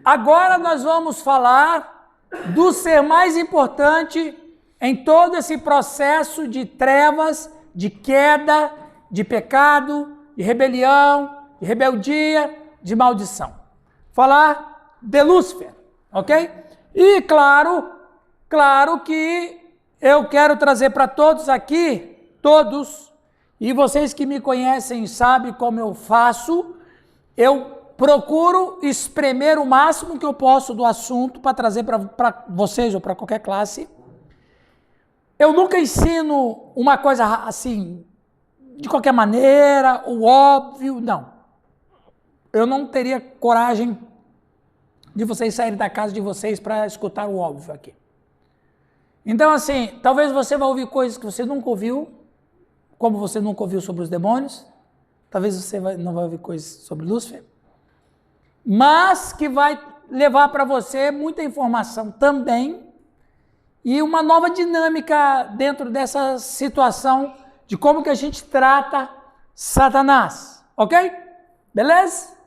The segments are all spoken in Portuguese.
Agora nós vamos falar do ser mais importante em todo esse processo de trevas, de queda, de pecado, de rebelião, de rebeldia, de maldição. Falar de Lúcifer, ok? E claro que eu quero trazer para todos aqui, todos, e vocês que me conhecem sabem como eu faço, eu procuro espremer o máximo que eu posso do assunto para trazer para vocês ou para qualquer classe. Eu nunca ensino uma coisa assim, de qualquer maneira, o óbvio, não. Eu não teria coragem de vocês saírem da casa de vocês para escutar o óbvio aqui. Então, assim, talvez você vá ouvir coisas que você nunca ouviu, como você nunca ouviu sobre os demônios, talvez você não vai ouvir coisas sobre Lúcifer, mas que vai levar para você muita informação também e uma nova dinâmica dentro dessa situação de como que a gente trata Satanás, ok? Beleza?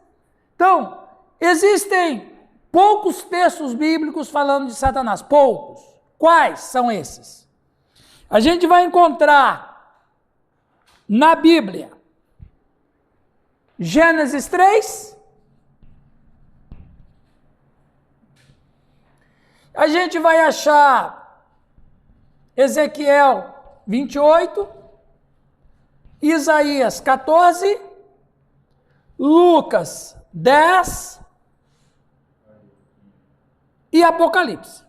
Então, existem poucos textos bíblicos falando de Satanás, poucos. Quais são esses? A gente vai encontrar na Bíblia Gênesis 3, a gente vai achar Ezequiel 28, Isaías 14, Lucas 10 e Apocalipse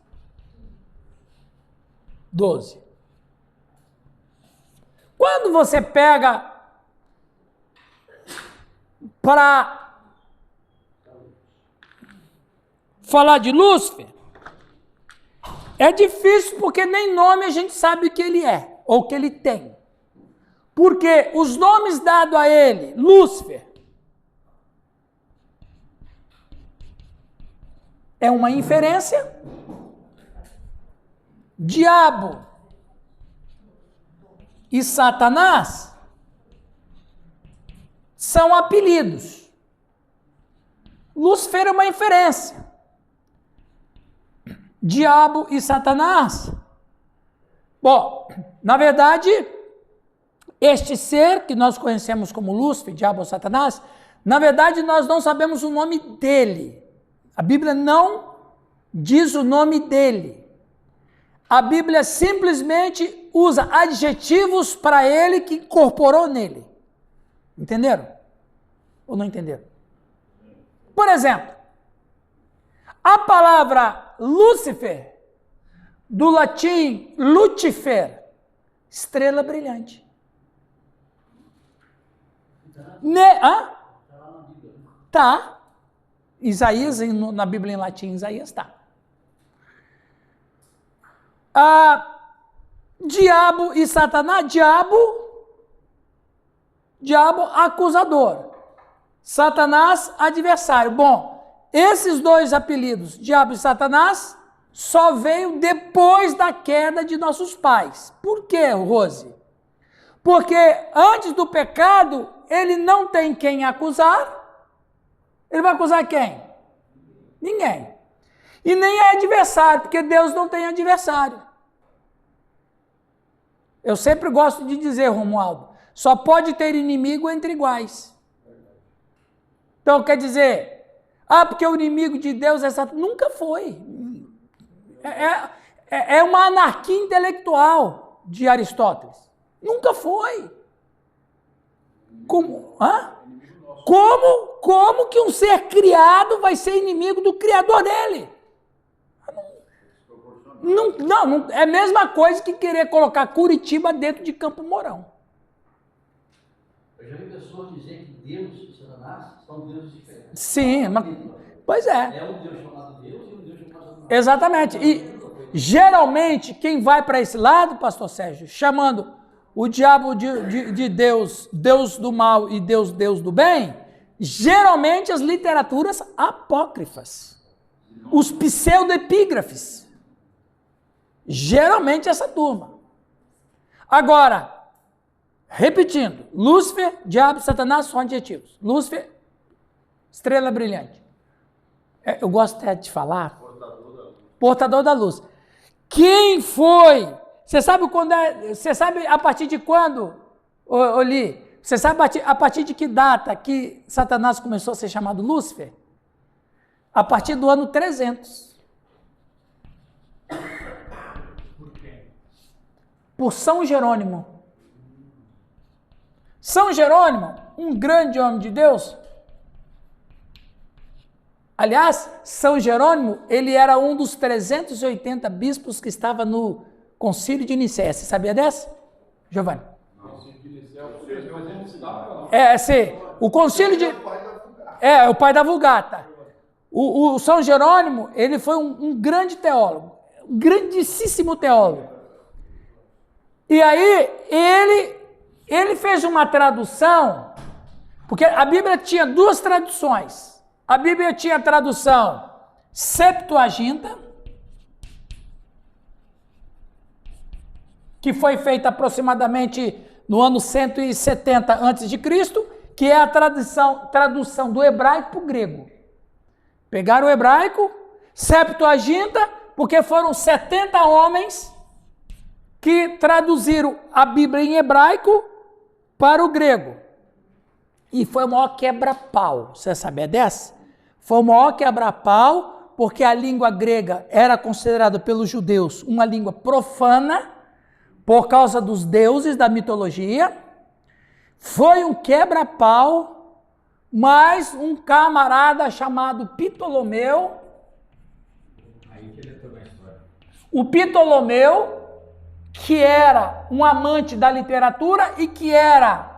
12. Quando você pega para falar de Lúcifer, é difícil porque nem nome a gente sabe o que ele é, ou o que ele tem. Porque os nomes dados a ele, Lúcifer, é uma inferência, diabo e Satanás são apelidos. Lúcifer é uma inferência. Diabo e Satanás. Bom, na verdade, este ser que nós conhecemos como Lúcifer, diabo ou Satanás, na verdade nós não sabemos o nome dele. A Bíblia não diz o nome dele. A Bíblia simplesmente usa adjetivos para ele que incorporou nele. Entenderam? Ou não entenderam? Por exemplo, a palavra Lúcifer, do latim Lucifer, estrela brilhante. Tá. Isaías, na Bíblia em latim, Isaías está. Diabo e Satanás, diabo acusador, Satanás adversário. Bom, esses dois apelidos, diabo e Satanás, só veio depois da queda de nossos pais. Por quê, Rose? Porque antes do pecado, ele não tem quem acusar. Ele vai acusar quem? Ninguém. E nem é adversário, porque Deus não tem adversário. Eu sempre gosto de dizer, Romualdo, só pode ter inimigo entre iguais. Então, quer dizer, porque o inimigo de Deus é Satanás. Nunca foi. É uma anarquia intelectual de Aristóteles. Nunca foi. Como que um ser criado vai ser inimigo do Criador dele? Não, é a mesma coisa que querer colocar Curitiba dentro de Campo Mourão. Eu já vi pessoas dizer que Deus e Satanás são deuses diferentes. Sim, pois é. É um Deus chamado Deus e um Deus chamado Satanás. Exatamente. E geralmente quem vai para esse lado, pastor Sérgio, chamando o diabo de Deus, Deus do mal e Deus do bem, geralmente as literaturas apócrifas, os pseudoepígrafes. Geralmente essa turma. Agora, repetindo, Lúcifer, diabo, Satanás são adjetivos. Lúcifer, estrela brilhante. Eu gosto até de falar. Portador da luz. Quem foi? Você sabe quando é? Você sabe a partir de quando, Oli? Você sabe a partir de que data que Satanás começou a ser chamado Lúcifer? A partir do ano 300. Por quê? Por São Jerônimo. São Jerônimo, um grande homem de Deus. Aliás, São Jerônimo, ele era um dos 380 bispos que estava no Concílio de Nicéia. Você sabia dessa, Giovanni? Sim. O Concílio de... É o pai da Vulgata. O São Jerônimo, ele foi um grande teólogo, um grandíssimo teólogo. E aí, ele fez uma tradução, porque a Bíblia tinha duas traduções. A Bíblia tinha a tradução Septuaginta, que foi feita aproximadamente no ano 170 a.C., que é a tradução do hebraico para o grego. Pegaram o hebraico, Septuaginta, porque foram 70 homens que traduziram a Bíblia em hebraico para o grego. E foi o maior quebra-pau. Você sabia dessa? Foi o maior quebra-pau, porque a língua grega era considerada pelos judeus uma língua profana, por causa dos deuses da mitologia. Foi um quebra-pau, mas um camarada chamado Ptolomeu. Aí que ele entrou na história. O Ptolomeu, que era um amante da literatura e que era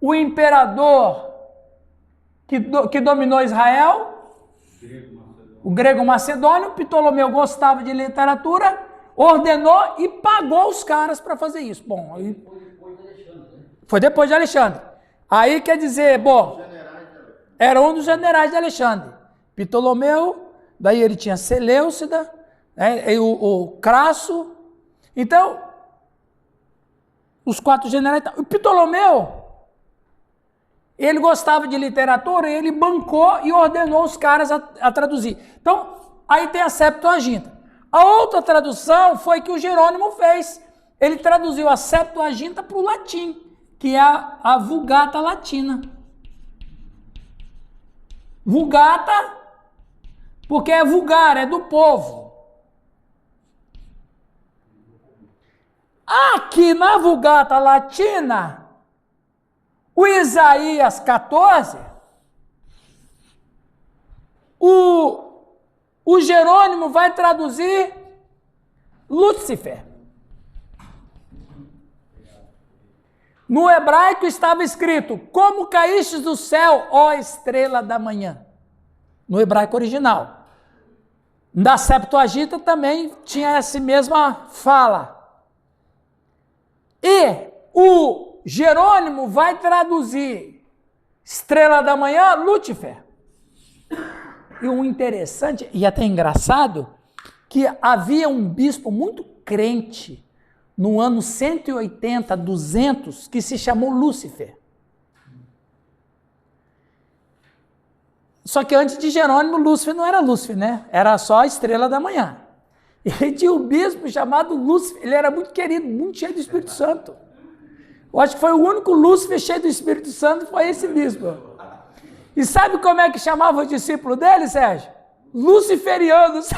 o imperador que dominou Israel, o grego macedônio. Ptolomeu gostava de literatura, ordenou e pagou os caras para fazer isso. Bom, aí, foi depois de Alexandre. Aí quer dizer, bom, era um dos generais de Alexandre. Ptolomeu, daí ele tinha Seleucida, né, e o Crasso. Então, os 4 generais. O Ptolomeu, ele gostava de literatura e ele bancou e ordenou os caras a traduzir. Então, aí tem a Septuaginta. A outra tradução foi que o Jerônimo fez. Ele traduziu a Septuaginta para o latim, que é a Vulgata Latina. Vulgata, porque é vulgar, é do povo. Aqui na Vulgata Latina, o Isaías 14, o Jerônimo vai traduzir Lúcifer. No hebraico estava escrito: como caístes do céu, ó estrela da manhã. No hebraico original. Na Septuaginta também tinha essa mesma fala. E o Jerônimo vai traduzir estrela da manhã, Lúcifer. E o interessante, e até engraçado, que havia um bispo muito crente no ano 180, 200, que se chamou Lúcifer. Só que antes de Jerônimo, Lúcifer não era Lúcifer, né? Era só a estrela da manhã. E tinha um bispo chamado Lúcifer, ele era muito querido, muito cheio do Espírito Santo. Eu acho que foi o único Lúcifer cheio do Espírito Santo, foi esse bispo. E sabe como é que chamava o discípulo dele, Sérgio? Luciferianos.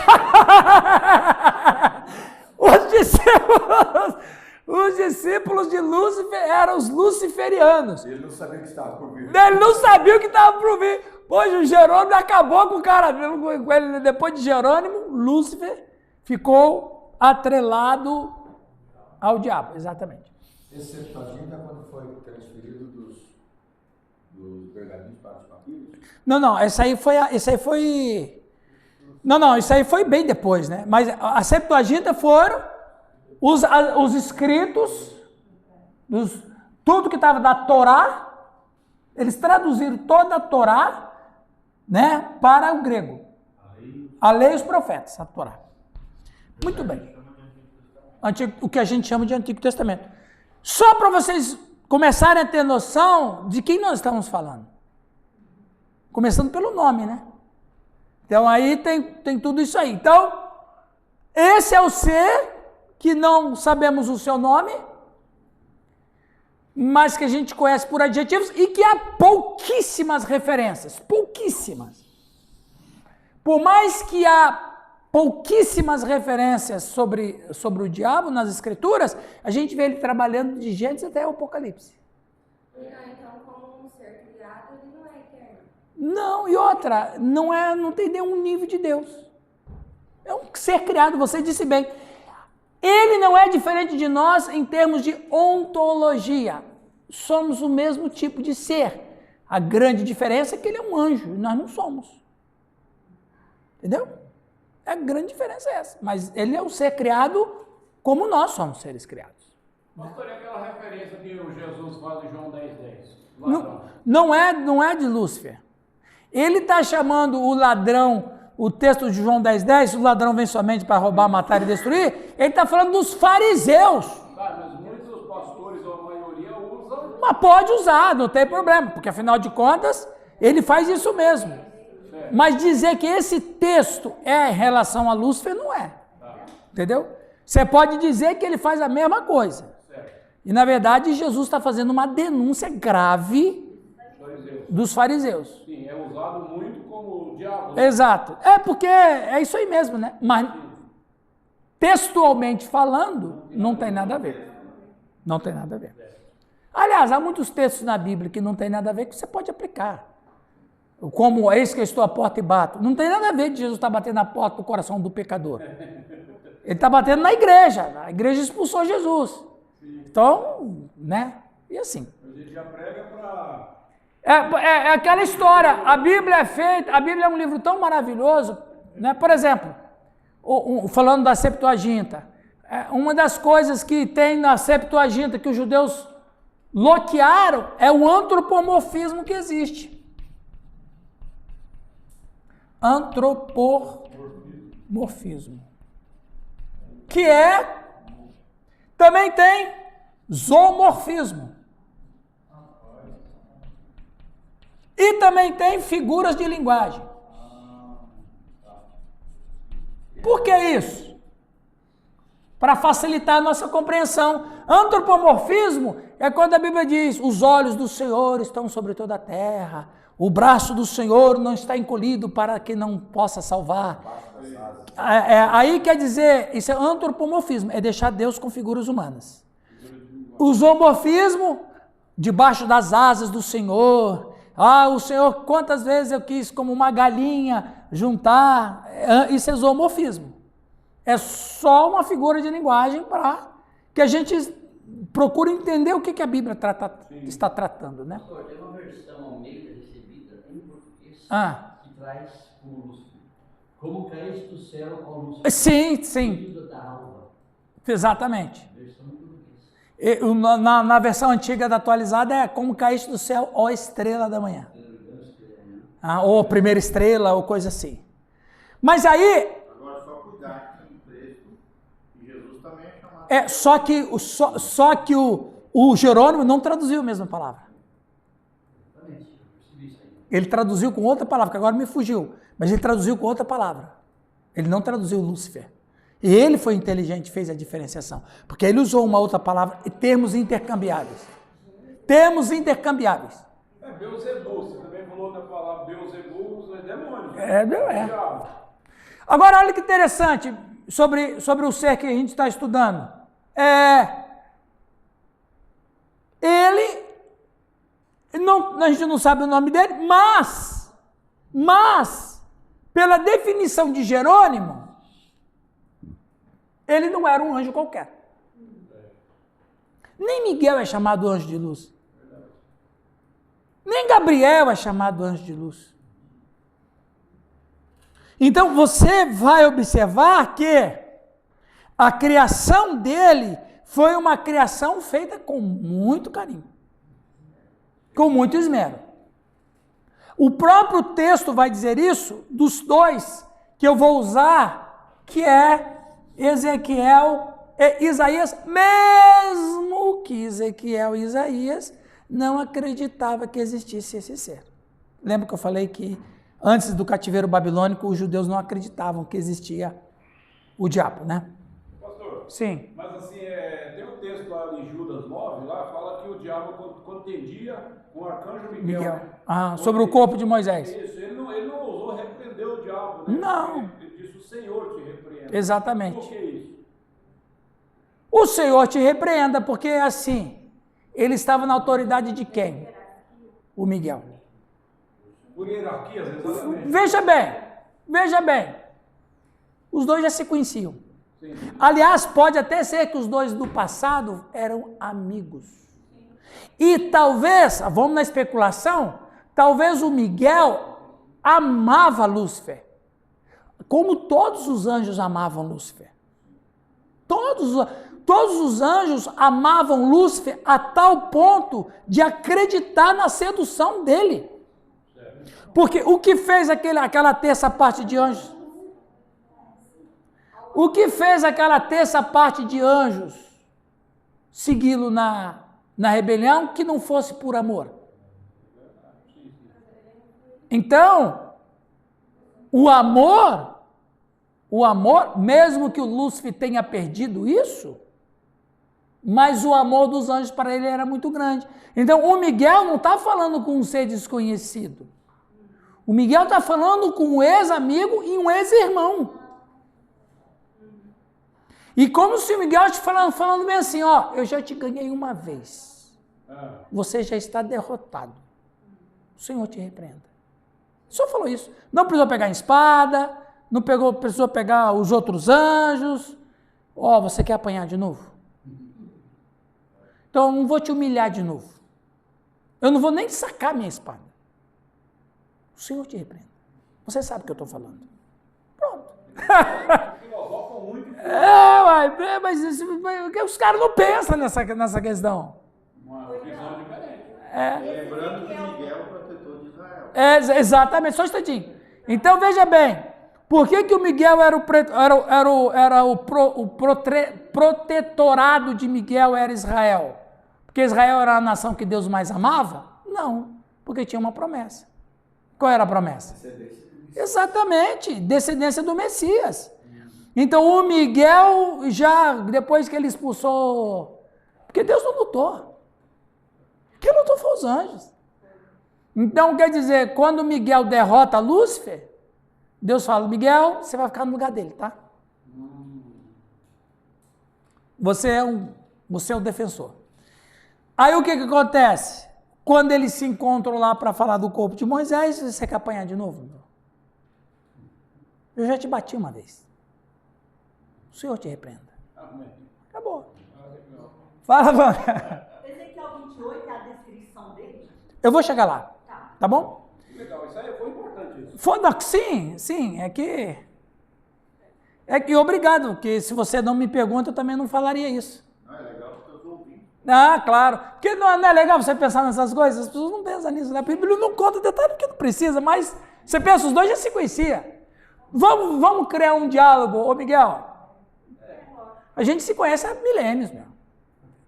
Os discípulos de Lúcifer eram os luciferianos. Ele não sabia o que estava por vir. Ele não sabia o que estava por vir. Pois o Jerônimo acabou com o cara. Depois de Jerônimo, Lúcifer ficou atrelado ao diabo, exatamente. Esse Septuaginta é quando foi transferido dos pergaminhos para os papiros? Não, isso aí foi bem depois, né? Mas a Septuaginta foram os escritos, tudo que estava da Torá, eles traduziram toda a Torá, né, para o grego. A lei e os profetas, a Torá. Muito bem. O que a gente chama de Antigo Testamento. Só para vocês começarem a ter noção de quem nós estamos falando. Começando pelo nome, né? Então aí tem tudo isso aí. Então, esse é o ser que não sabemos o seu nome, mas que a gente conhece por adjetivos e que há pouquíssimas referências. Pouquíssimas. Por mais que há pouquíssimas referências sobre o diabo nas escrituras, a gente vê ele trabalhando de Gênesis até o Apocalipse. Então, como um ser criado, ele não é eterno. Não, e outra, não tem nenhum nível de Deus. É um ser criado, você disse bem. Ele não é diferente de nós em termos de ontologia. Somos o mesmo tipo de ser. A grande diferença é que ele é um anjo e nós não somos. Entendeu? A grande diferença é essa. Mas ele é um ser criado como nós somos seres criados. Pastor, e aquela referência que o Jesus fala em João 10:10? Não é de Lúcifer. Ele está chamando o ladrão, o texto de João 10:10, o ladrão vem somente para roubar, matar e destruir. Ele está falando dos fariseus. Mas muitos pastores, ou a maioria, usam. Mas pode usar, não tem problema, porque afinal de contas, ele faz isso mesmo. Mas dizer que esse texto é em relação a Lúcifer, não é. Entendeu? Você pode dizer que ele faz a mesma coisa. E na verdade, Jesus está fazendo uma denúncia grave dos fariseus. Sim, é usado muito como o diabo. Exato. É porque é isso aí mesmo, né? Mas textualmente falando, não tem nada a ver. Não tem nada a ver. Aliás, há muitos textos na Bíblia que não tem nada a ver que você pode aplicar. Como eis que eu estou à porta e bato. Não tem nada a ver de Jesus estar batendo na porta do coração do pecador. Ele está batendo na igreja. A igreja expulsou Jesus. Então, né? E assim. A gente já prega para... É aquela história. A Bíblia é um livro tão maravilhoso, né? Por exemplo, falando da Septuaginta. Uma das coisas que tem na Septuaginta que os judeus bloquearam é o antropomorfismo que existe. Antropomorfismo. Que também tem zoomorfismo. E também tem figuras de linguagem. Por que isso? Para facilitar a nossa compreensão. Antropomorfismo é quando a Bíblia diz: os olhos do Senhor estão sobre toda a terra, o braço do Senhor não está encolhido para que não possa salvar. Aí quer dizer, isso é antropomorfismo, é deixar Deus com figuras humanas. O zoomorfismo, debaixo das asas do Senhor. O Senhor, quantas vezes eu quis, como uma galinha, juntar. Isso é zoomorfismo. É só uma figura de linguagem para que a gente procure entender o que a Bíblia está tratando, né? Pastor, tem uma versão Almeida recebida em português que traz como Lúcifer. Como caíste do céu ao Lúcifer. Sim. Filho da alva. Exatamente. Versão em português. Na versão antiga da atualizada é como caíste do céu, ó estrela da manhã. Ou primeira estrela, ou coisa assim. Mas aí... Agora só cuidar que no texto, Jesus também é chamado... Só que o Jerônimo não traduziu a mesma palavra. Exatamente, eu percebi isso aí. Ele traduziu com outra palavra, que agora me fugiu. Mas ele traduziu com outra palavra. Ele não traduziu Lúcifer. E ele foi inteligente, fez a diferenciação. Porque ele usou uma outra palavra, termos intercambiáveis. Termos intercambiáveis. Beelzebul, você também falou da palavra Beelzebul, é demônio. É. Agora, olha que interessante sobre o ser que a gente está estudando. A gente não sabe o nome dele, mas, pela definição de Jerônimo, ele não era um anjo qualquer. Nem Miguel é chamado anjo de luz. Nem Gabriel é chamado anjo de luz. Então você vai observar que a criação dele foi uma criação feita com muito carinho, com muito esmero. O próprio texto vai dizer isso dos dois que eu vou usar, que é Ezequiel e Isaías, mesmo que Ezequiel e Isaías não acreditavam que existisse esse ser. Lembra que eu falei que Antes do cativeiro babilônico, os judeus não acreditavam que existia o diabo, né? Pastor, Sim. mas assim, tem um texto lá em Judas 9, lá fala que o diabo contendia com o arcanjo Miguel. Miguel. Né? Ah, sobre o corpo de Moisés. Isso, ele não ousou repreender o diabo, né? Não. Ele disse, o Senhor te repreenda. Exatamente. Por que isso? O Senhor te repreenda, porque assim, ele estava na autoridade de quem? O Miguel. Por hierarquias, exatamente. Veja bem. Os dois já se conheciam. Sim. Aliás, pode até ser que os dois do passado eram amigos. E talvez, vamos na especulação, talvez o Miguel amava Lúcifer, como todos os anjos amavam Lúcifer. Todos os anjos amavam Lúcifer a tal ponto de acreditar na sedução dele. Porque o que fez aquela terça parte de anjos? O que fez aquela terça parte de anjos segui-lo na rebelião que não fosse por amor? Então, o amor, mesmo que o Lúcifer tenha perdido isso, mas o amor dos anjos para ele era muito grande. Então, o Miguel não está falando com um ser desconhecido. O Miguel está falando com um ex-amigo e um ex-irmão. E como se o Miguel estivesse falando bem assim, ó, eu já te ganhei uma vez. Você já está derrotado. O Senhor te repreenda. Só falou isso. Não precisou pegar em espada, não precisou pegar os outros anjos. Ó, você quer apanhar de novo? Então eu não vou te humilhar de novo. Eu não vou nem sacar minha espada. O Senhor te repreenda. Você sabe o que eu estou falando. Pronto. Filosofam muito. Mas os caras não pensam nessa questão. Uma visão diferente. Lembrando que Miguel é o protetor de Israel. Exatamente, só um instantinho. Então veja bem, por que o Miguel era o protetorado de Miguel era Israel? Porque Israel era a nação que Deus mais amava? Não, porque tinha uma promessa. Qual era a promessa? Exatamente, descendência do Messias. Então o Miguel, já depois que ele expulsou, porque Deus não lutou. Quem lutou foi os anjos. Então quer dizer, quando Miguel derrota Lúcifer, Deus fala, Miguel, você vai ficar no lugar dele, tá? Você é o defensor. Aí o que acontece? Quando eles se encontram lá para falar do corpo de Moisés, você quer apanhar de novo? Eu já te bati uma vez. O Senhor te repreenda. Acabou. Fala, Vânia. Ezequiel 28 é a descrição dele? Eu vou chegar lá. Tá bom? Legal, isso aí foi importante. Isso. Sim, é que obrigado, porque se você não me pergunta, eu também não falaria isso. É legal porque eu estou ouvindo. Ah, claro. Porque não é legal você pensar nessas coisas, as pessoas não pensam nisso, né? A Bíblia não conta detalhe porque não precisa, mas você pensa, os dois já se conheciam. Vamos criar um diálogo. Ô Miguel, a gente se conhece há milênios, meu.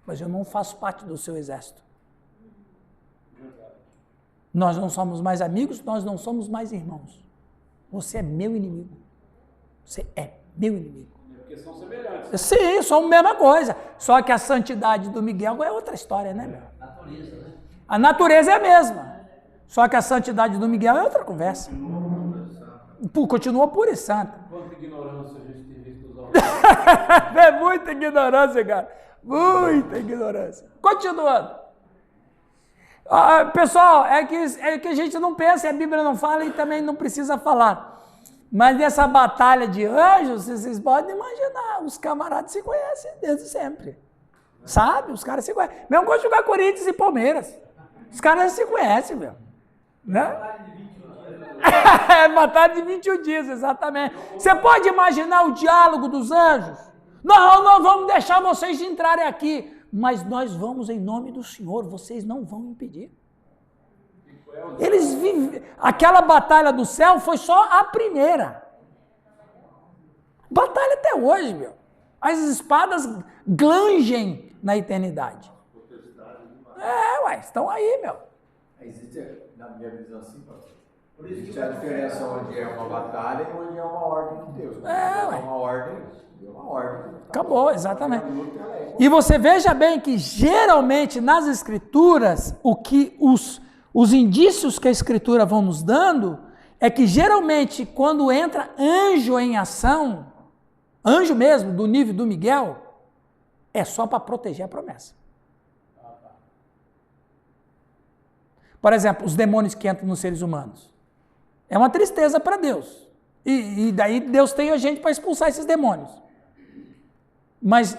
Mas eu não faço parte do seu exército. Nós não somos mais amigos, nós não somos mais irmãos. Você é meu inimigo. Você é meu inimigo. Porque são semelhantes. Sim, somos a mesma coisa. Só que a santidade do Miguel é outra história, né, meu? Natureza, né? A natureza é a mesma. Só que a santidade do Miguel é outra conversa. Continua pura e santa. Quanta ignorância a gente tem visto dos homens. É muita ignorância, cara. Muita ignorância. Continuando. Pessoal, é que a gente não pensa, a Bíblia não fala e também não precisa falar. Mas nessa batalha de anjos, vocês podem imaginar, os camaradas se conhecem desde sempre. Sabe? Os caras se conhecem. Mesmo quando jogar Corinthians e Palmeiras. Os caras se conhecem, meu. Né? É batalha de 21 dias, exatamente. Você pode imaginar o diálogo dos anjos? Não vamos deixar vocês entrarem aqui. Mas nós vamos em nome do Senhor, vocês não vão impedir. Eles vivem. Aquela batalha do céu foi só a primeira. Batalha até hoje, meu. As espadas glangem na eternidade. Estão aí, meu. Existe, na minha visão assim, pastor, Existe a diferença onde é uma batalha e onde é uma ordem de Deus. Uma ordem, é uma ordem. Acabou, exatamente. E você veja bem que geralmente nas escrituras, o que os indícios que a escritura vão nos dando é que geralmente quando entra anjo em ação, anjo mesmo, do nível do Miguel, é só para proteger a promessa. Por exemplo, os demônios que entram nos seres humanos. É uma tristeza para Deus. E daí Deus tem a gente para expulsar esses demônios. Mas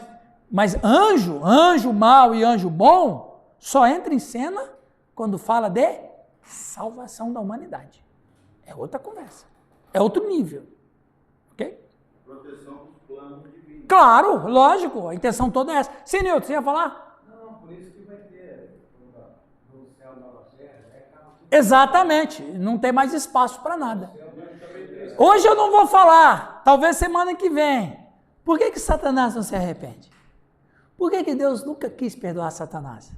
anjo mau e anjo bom só entra em cena quando fala de salvação da humanidade. É outra conversa. É outro nível. Ok? Proteção dos planos divinos. Claro, lógico. A intenção toda é essa. Sim, Nilton, você ia falar? Não, por isso que vai ter no céu nova terra, Exatamente. Não tem mais espaço para nada. Hoje eu não vou falar. Talvez semana que vem. Por que Satanás não se arrepende? Por que Deus nunca quis perdoar Satanás?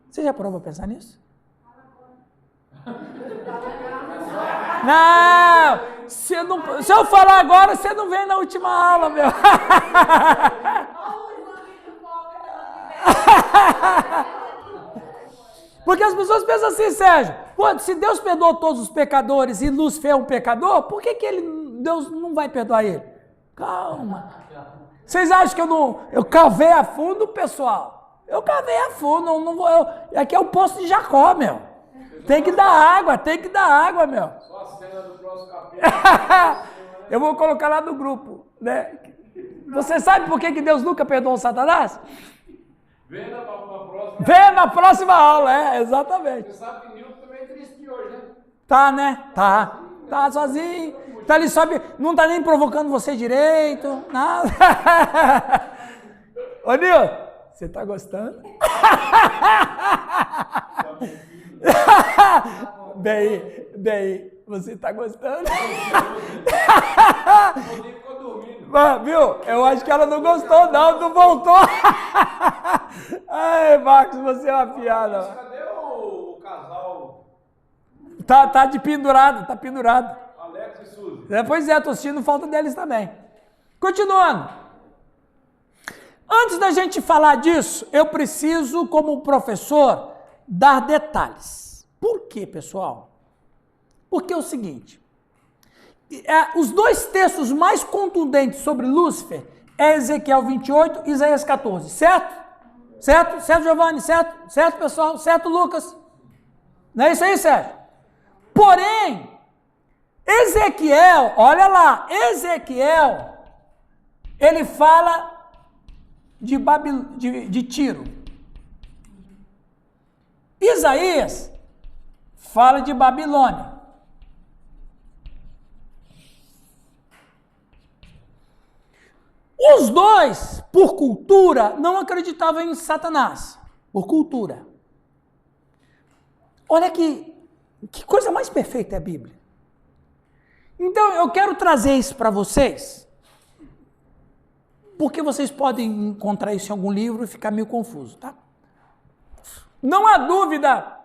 Você já parou para pensar nisso? Não! Se eu falar agora, você não vem na última aula, meu. Porque as pessoas pensam assim, Sérgio, pô, se Deus perdoou todos os pecadores e Lúcifer é um pecador, por que Deus não vai perdoar ele? Calma. Vocês acham que eu cavei a fundo, pessoal? Eu cavei a fundo, aqui é o poço de Jacó, meu. Tem que dar água, meu. Só a cena do próximo capítulo. Eu vou colocar lá no grupo, né? Você sabe por que Deus nunca perdoou Satanás? Vê na próxima aula, exatamente. Você sabe que Newton também é triste hoje, né? Tá, né? Tá sozinho. Tá ali, sobe, não tá nem provocando você direito, nada. Ô, Nilton, você tá gostando? Bem, você tá gostando? Ficou dormindo. Viu? Eu acho que ela não gostou, não voltou. Ai, Marcos, você é uma piada. Mas cadê o casal Tá pendurado. Alex e Suzy? Pois é, tô sentindo falta deles também. Continuando. Antes da gente falar disso, eu preciso, como professor, dar detalhes. Por quê, pessoal? Porque é o seguinte, os dois textos mais contundentes sobre Lúcifer é Ezequiel 28 e Isaías 14, certo? Certo, Giovanni? Certo, pessoal? Certo, Lucas? Não é isso aí, Sérgio? Porém, Ezequiel, olha lá, ele fala de Tiro. Isaías fala de Babilônia. Os dois, por cultura, não acreditavam em Satanás. Por cultura. Olha que coisa mais perfeita é a Bíblia. Então, eu quero trazer isso para vocês, porque vocês podem encontrar isso em algum livro e ficar meio confuso, tá? Não há dúvida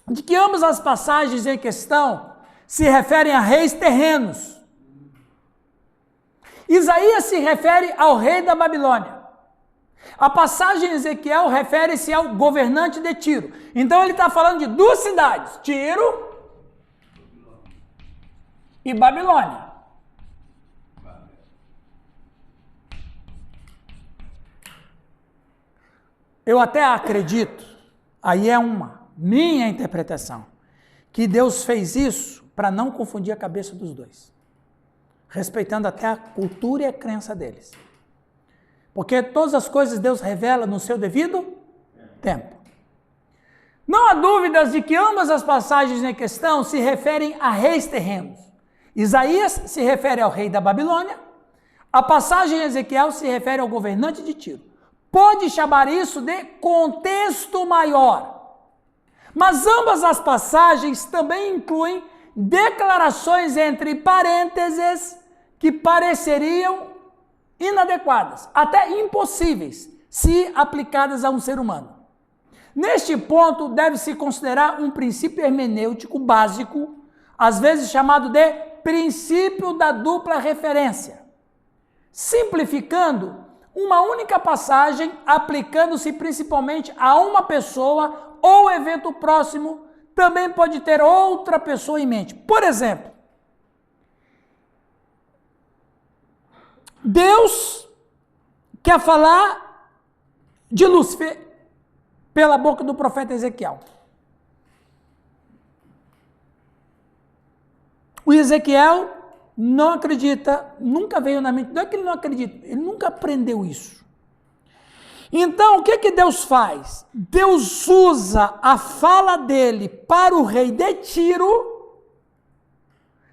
de que ambas as passagens em questão se referem a reis terrenos. Isaías se refere ao rei da Babilônia. A passagem em Ezequiel refere-se ao governante de Tiro. Então ele está falando de duas cidades, Tiro e Babilônia. Eu até acredito, aí é uma minha interpretação, que Deus fez isso para não confundir a cabeça dos dois, respeitando até a cultura e a crença deles. Porque todas as coisas Deus revela no seu devido tempo. Não há dúvidas de que ambas as passagens em questão se referem a reis terrenos. Isaías se refere ao rei da Babilônia, a passagem em Ezequiel se refere ao governante de Tiro. Pode chamar isso de contexto maior. Mas ambas as passagens também incluem declarações entre parênteses que pareceriam inadequadas, até impossíveis, se aplicadas a um ser humano. Neste ponto, deve-se considerar um princípio hermenêutico básico às vezes chamado de princípio da dupla referência. Simplificando, uma única passagem aplicando-se principalmente a uma pessoa ou evento próximo também pode ter outra pessoa em mente. Por exemplo, Deus quer falar de Lúcifer pela boca do profeta Ezequiel. O Ezequiel não acredita, nunca veio na mente, não é que ele não acredita, ele nunca aprendeu isso. Então, o que Deus faz? Deus usa a fala dele para o rei de Tiro,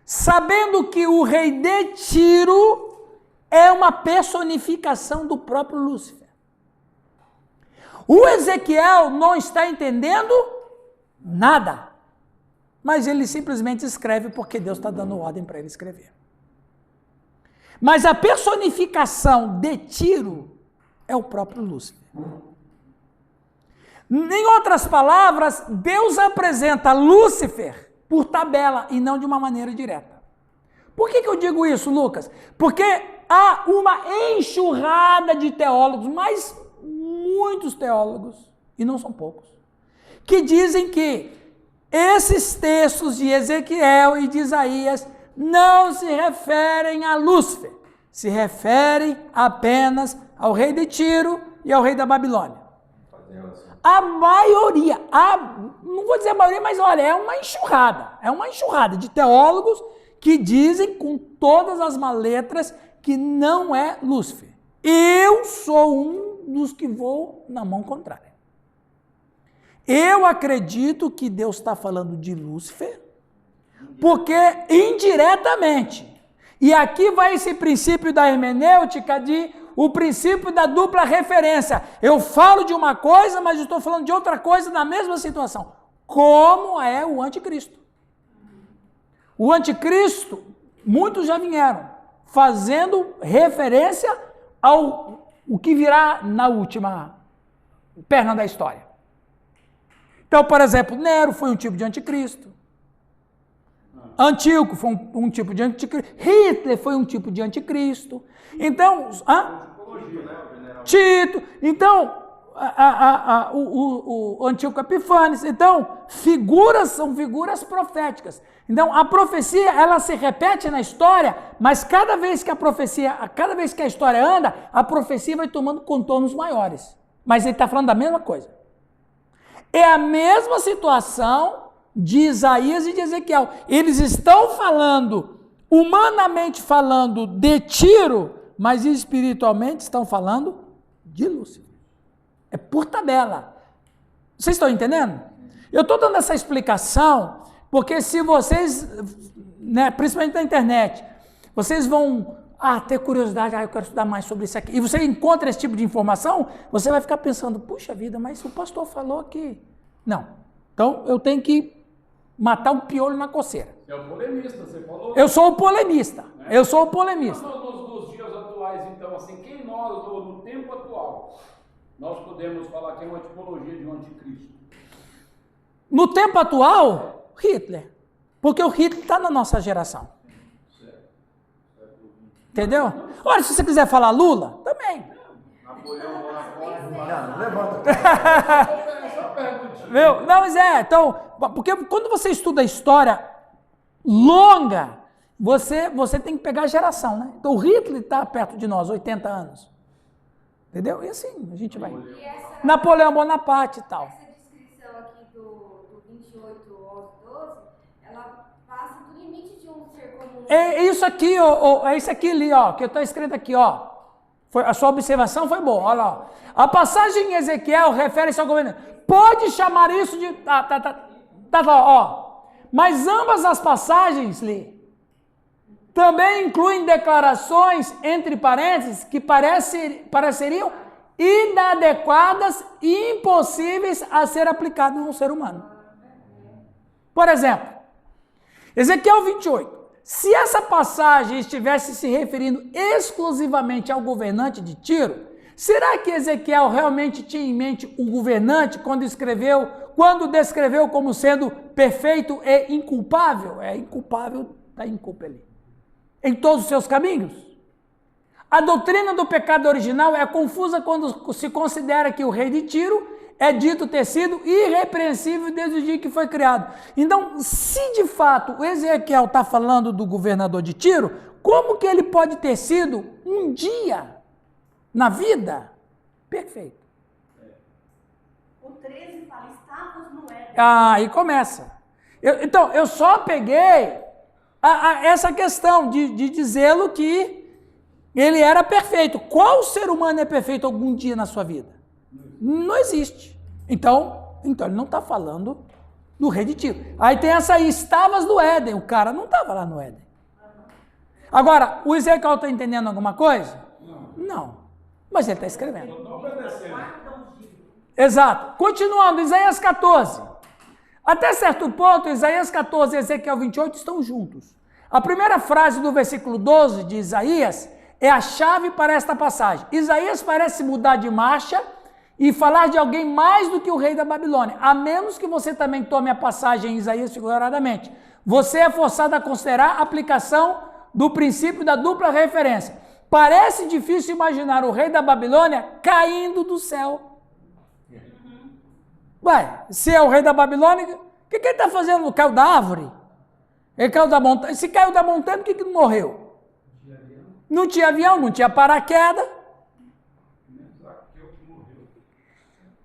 sabendo que o rei de Tiro é uma personificação do próprio Lúcifer. O Ezequiel não está entendendo nada, mas ele simplesmente escreve porque Deus está dando ordem para ele escrever. Mas a personificação de Tiro é o próprio Lúcifer. Em outras palavras, Deus apresenta Lúcifer por tabela e não de uma maneira direta. Por que eu digo isso, Lucas? Porque há uma enxurrada de teólogos, mas muitos teólogos, e não são poucos, que dizem que esses textos de Ezequiel e de Isaías não se referem a Lúcifer, se referem apenas ao rei de Tiro e ao rei da Babilônia. A maioria, não vou dizer a maioria, mas olha, é uma enxurrada de teólogos que dizem com todas as letras que não é Lúcifer. Eu sou um dos que vou na mão contrária. Eu acredito que Deus está falando de Lúcifer, porque indiretamente, e aqui vai esse princípio da hermenêutica o princípio da dupla referência. Eu falo de uma coisa, mas estou falando de outra coisa na mesma situação. Como é o anticristo? O anticristo, muitos já vieram, fazendo referência ao que virá na última perna da história. Então, por exemplo, Nero foi um tipo de anticristo. Antíoco foi um tipo de anticristo. Hitler foi um tipo de anticristo. Então, Tito. Então, o Antíoco Epifânes. Então, são figuras proféticas. Então, a profecia, ela se repete na história, mas cada vez que a história anda, a profecia vai tomando contornos maiores. Mas ele está falando da mesma coisa. É a mesma situação de Isaías e de Ezequiel. Eles estão falando, humanamente falando, de Tiro, mas espiritualmente estão falando de Lúcifer. É por tabela. Vocês estão entendendo? Eu estou dando essa explicação porque se vocês, principalmente na internet, vocês vão ter curiosidade, eu quero estudar mais sobre isso aqui, e você encontra esse tipo de informação, você vai ficar pensando, puxa vida, mas o pastor falou que... Não. Então, eu tenho que matar um piolho na coceira. Você é o polemista, você falou? Eu sou o polemista. Eu sou o polemista. Nos dias atuais, então, assim, quem nós, no tempo atual, nós podemos falar que é uma tipologia de um anticristo? No tempo atual, Hitler. Porque o Hitler está na nossa geração. Entendeu? Olha, se você quiser falar Lula, também. Não, levanta. Viu? Não, mas então, porque quando você estuda a história longa, você tem que pegar a geração, né? Então o Hitler está perto de nós, 80 anos. Entendeu? E assim, a gente vai. Napoleão Bonaparte e tal. Essa descrição aqui do 28, 11, 12, ela passa do limite de um ser comum. É isso aqui, é isso aqui ali, ó, que eu estou escrito aqui, ó. A sua observação foi boa, olha lá. A passagem em Ezequiel refere-se ao governo. Pode chamar isso de... ó. Mas ambas as passagens, Li, também incluem declarações, entre parênteses, que pareceriam inadequadas e impossíveis a ser aplicadas num ser humano. Por exemplo, Ezequiel 28. Se essa passagem estivesse se referindo exclusivamente ao governante de Tiro, Será que Ezequiel realmente tinha em mente o governante quando descreveu como sendo perfeito e inculpável? É inculpável, está inculpa ali. Em todos os seus caminhos? A doutrina do pecado original é confusa quando se considera que o rei de Tiro é dito ter sido irrepreensível desde o dia que foi criado. Então, se de fato o Ezequiel está falando do governador de Tiro, como que ele pode ter sido um dia na vida perfeito? O 13 fala, estavas no Éden. Aí começa. Então, eu só peguei essa questão de dizê-lo que ele era perfeito. Qual ser humano é perfeito algum dia na sua vida? Não existe. Então ele não está falando do rei de Tiro. Aí tem essa aí, estavas no Éden. O cara não estava lá no Éden. Agora, o Ezequiel está entendendo alguma coisa? Não. Mas ele está escrevendo. Exato. Continuando, Isaías 14. Até certo ponto, Isaías 14 e Ezequiel 28 estão juntos. A primeira frase do versículo 12 de Isaías é a chave para esta passagem. Isaías parece mudar de marcha e falar de alguém mais do que o rei da Babilônia, a menos que você também tome a passagem em Isaías figuradamente. Você é forçado a considerar a aplicação do princípio da dupla referência. Parece difícil imaginar o rei da Babilônia caindo do céu. Ué, se é o rei da Babilônia, o que ele está fazendo? Caiu da árvore? Ele caiu da montanha. Se caiu da montanha, por que não morreu? Não tinha avião, não tinha paraquedas.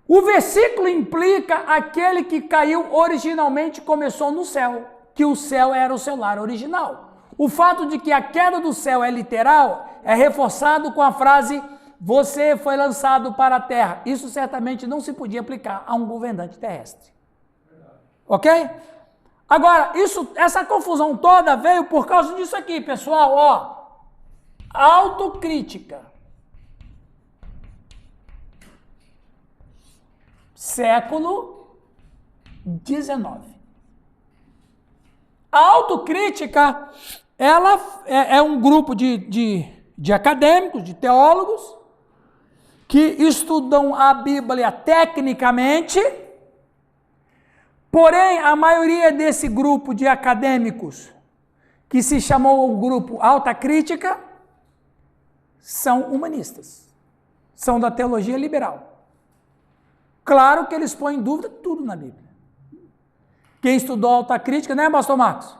O versículo implica aquele que caiu originalmente começou no céu, que o céu era o seu lar original. O fato de que a queda do céu é literal é reforçado com a frase você foi lançado para a terra. Isso certamente não se podia aplicar a um governante terrestre. Ok? Agora, essa confusão toda veio por causa disso aqui, pessoal, ó. Autocrítica. Século XIX. A autocrítica, ela é um grupo de acadêmicos, de teólogos, que estudam a Bíblia tecnicamente, porém, a maioria desse grupo de acadêmicos, que se chamou o grupo Alta Crítica, são humanistas, são da teologia liberal. Claro que eles põem em dúvida tudo na Bíblia. Quem estudou alta crítica, né, Pastor Marcos?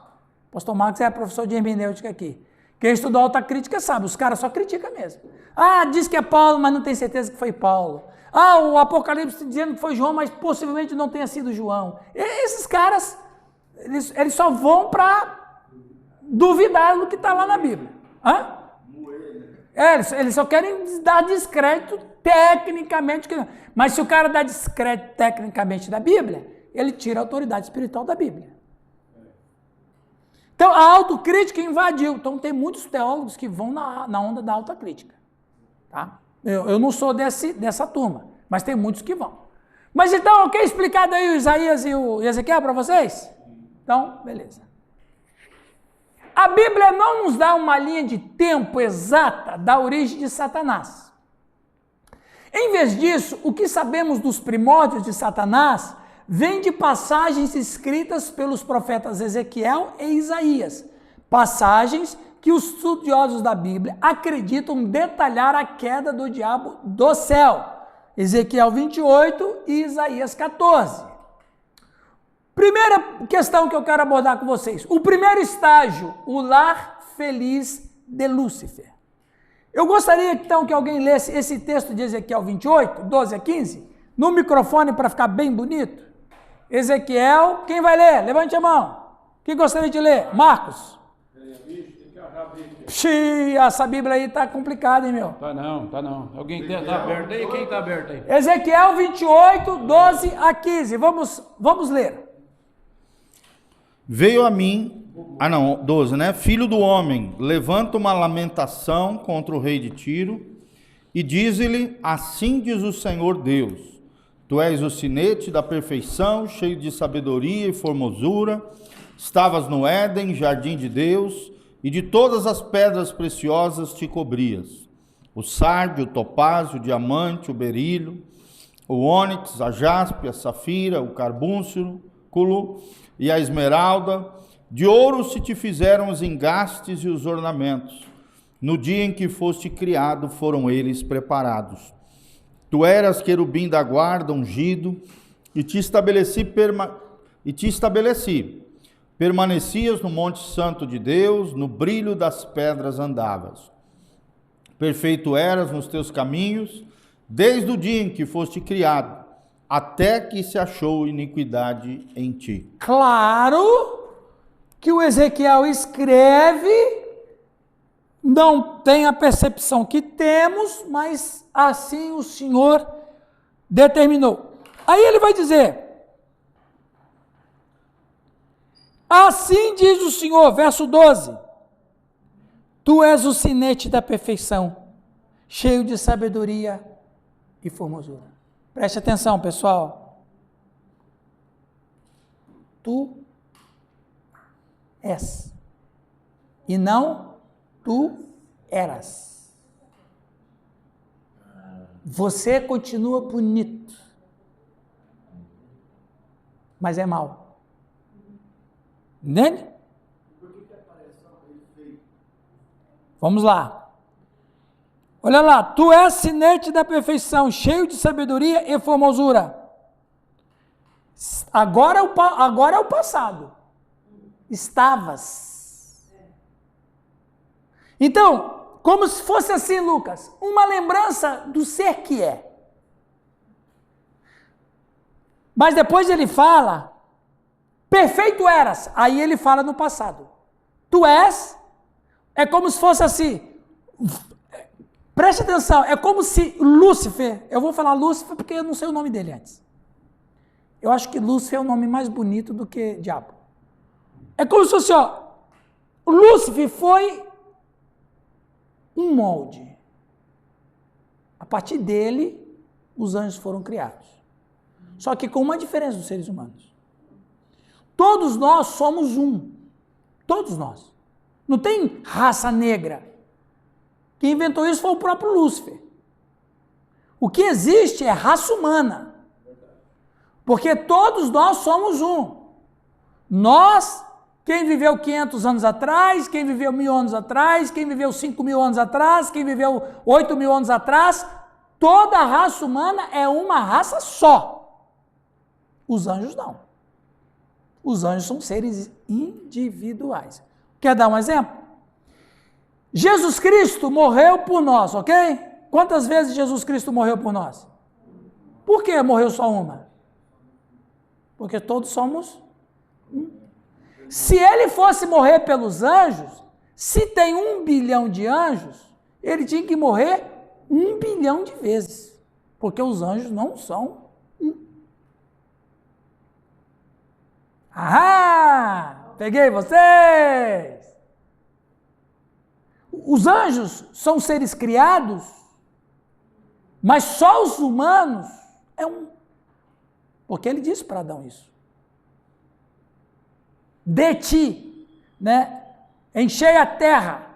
Pastor Marcos é professor de hermenêutica aqui. Quem estudou alta crítica sabe, os caras só criticam mesmo. Ah, diz que é Paulo, mas não tem certeza que foi Paulo. Ah, o Apocalipse dizendo que foi João, mas possivelmente não tenha sido João. Esses caras, eles só vão para duvidar do que está lá na Bíblia. Hã? Eles só querem dar descrédito tecnicamente. Mas se o cara dá descrédito tecnicamente da Bíblia, ele tira a autoridade espiritual da Bíblia. Então, a autocrítica invadiu. Então, tem muitos teólogos que vão na onda da autocrítica. Tá? Eu não sou dessa turma, mas tem muitos que vão. Mas então, ok, explicado aí o Isaías e o Ezequiel para vocês? Então, beleza. A Bíblia não nos dá uma linha de tempo exata da origem de Satanás. Em vez disso, o que sabemos dos primórdios de Satanás vem de passagens escritas pelos profetas Ezequiel e Isaías. Passagens que os estudiosos da Bíblia acreditam detalhar a queda do diabo do céu. Ezequiel 28 e Isaías 14. Primeira questão que eu quero abordar com vocês. O primeiro estágio, o lar feliz de Lúcifer. Eu gostaria então que alguém lesse esse texto de Ezequiel 28, 12 a 15, no microfone para ficar bem bonito. Ezequiel, quem vai ler? Levante a mão. Quem gostaria de ler? Marcos. Xiii, essa Bíblia aí tá complicada, hein, meu? Tá não. Alguém tá aberto aí? Quem tá aberto aí? Ezequiel 28, 12 a 15. Vamos ler. Veio a mim, 12, né? Filho do homem, levanta uma lamentação contra o rei de Tiro e diz-lhe, assim diz o Senhor Deus, tu és o sinete da perfeição, cheio de sabedoria e formosura, estavas no Éden, jardim de Deus, e de todas as pedras preciosas te cobrias. o sárdio, o topázio, o diamante, o berílio, o ônix, a jaspe, a safira, o carbúnculo e a esmeralda. De ouro se te fizeram os engastes e os ornamentos. No dia em que foste criado, foram eles preparados. Tu eras querubim da guarda, ungido, e te estabeleci. Permanecias no monte santo de Deus, no brilho das pedras andavas. Perfeito eras nos teus caminhos, desde o dia em que foste criado, até que se achou iniquidade em ti. Claro que o Ezequiel escreve, não tem a percepção que temos, mas assim o Senhor determinou. Aí ele vai dizer: assim diz o Senhor, verso 12, tu és o sinete da perfeição, cheio de sabedoria e formosura. Preste atenção, pessoal. Tu és, e não tu eras. Você continua bonito, mas é mau. Entende? Vamos lá. Olha lá, tu és sinete da perfeição, cheio de sabedoria e formosura. Agora é o passado. Estavas. Então, como se fosse assim, Lucas, uma lembrança do ser que é. Mas depois ele fala, perfeito eras, aí ele fala no passado. Tu és, é como se fosse assim, preste atenção, é como se Lúcifer, eu vou falar Lúcifer porque eu não sei o nome dele antes. Eu acho que Lúcifer é o nome mais bonito do que diabo. É como se fosse, Lúcifer foi um molde. A partir dele, os anjos foram criados. Só que com uma diferença dos seres humanos. Todos nós somos um. Todos nós. Não tem raça negra. Quem inventou isso foi o próprio Lúcifer. O que existe é raça humana. Porque todos nós somos um. Nós, quem viveu 500 anos atrás, quem viveu 1000 anos atrás, quem viveu 5.000 anos atrás, quem viveu 8.000 anos atrás, toda a raça humana é uma raça só. Os anjos não. Os anjos são seres individuais. Quer dar um exemplo? Jesus Cristo morreu por nós, ok? Quantas vezes Jesus Cristo morreu por nós? Por que morreu só uma? Porque todos somos um. Se ele fosse morrer pelos anjos, se tem 1 bilhão de anjos, ele tinha que morrer 1 bilhão de vezes. Porque os anjos não são um. Ah, peguei vocês! Os anjos são seres criados, mas só os humanos é um. Porque ele disse para Adão isso. De ti, né? Enchei a terra.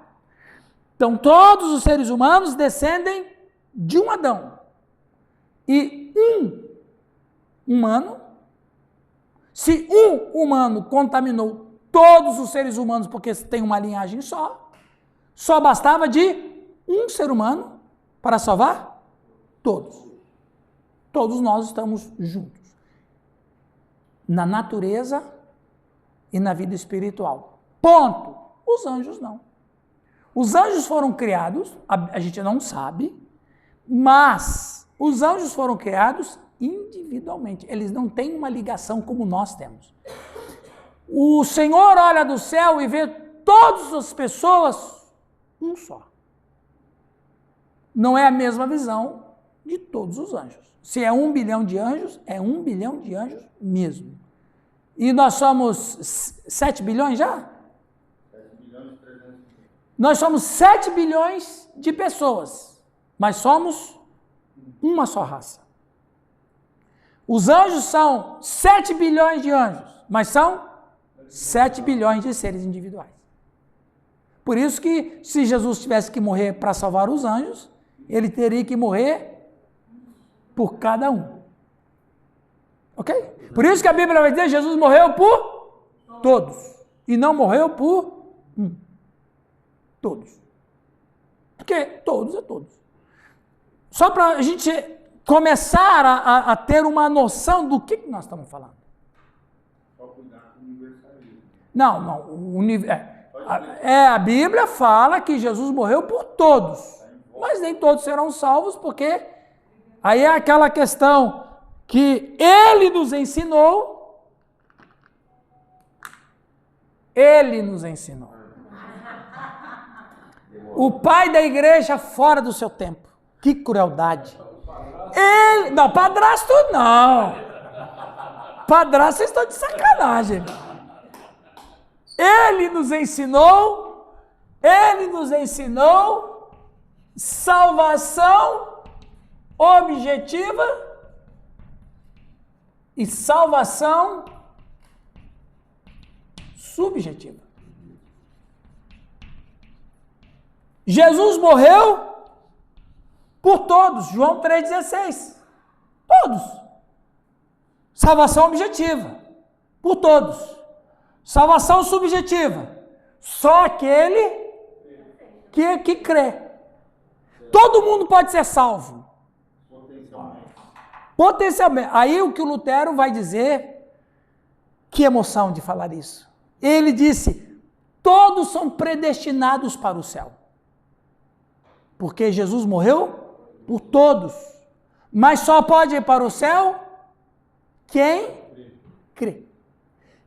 Então todos os seres humanos descendem de um Adão. E um humano, se um humano contaminou todos os seres humanos porque tem uma linhagem só bastava de um ser humano para salvar todos. Todos nós estamos juntos. Na natureza e na vida espiritual. Ponto. Os anjos não. Os anjos foram criados, a gente não sabe, mas os anjos foram criados individualmente. Eles não têm uma ligação como nós temos. O Senhor olha do céu e vê todas as pessoas um só. Não é a mesma visão de todos os anjos. Se é 1 bilhão de anjos, é 1 bilhão de anjos mesmo. E nós somos 7 bilhões já? 7 bilhões e 300 milhões. Nós somos 7 bilhões de pessoas, mas somos uma só raça. Os anjos são 7 bilhões de anjos, mas são 7 bilhões de seres individuais. Por isso que se Jesus tivesse que morrer para salvar os anjos, ele teria que morrer por cada um. Ok? Por isso que a Bíblia vai dizer, Jesus morreu por todos. E não morreu por um. Todos. Porque todos é todos. Só para a gente começar a ter uma noção do que nós estamos falando. Só cuidar com o universalismo. Não. A Bíblia fala que Jesus morreu por todos. Mas nem todos serão salvos, porque aí é aquela questão que ele nos ensinou. Ele nos ensinou. O pai da igreja fora do seu tempo. Que crueldade. Não, padrasto não. Padrasto, vocês estão de sacanagem. Ele nos ensinou salvação objetiva e salvação subjetiva. Jesus morreu por todos, João 3,16. Todos. Salvação objetiva, por todos. Salvação subjetiva, só aquele que crê. Todo mundo pode ser salvo. Potencialmente. Aí o que o Lutero vai dizer, que emoção de falar isso. Ele disse, todos são predestinados para o céu. Porque Jesus morreu por todos. Mas só pode ir para o céu quem crê.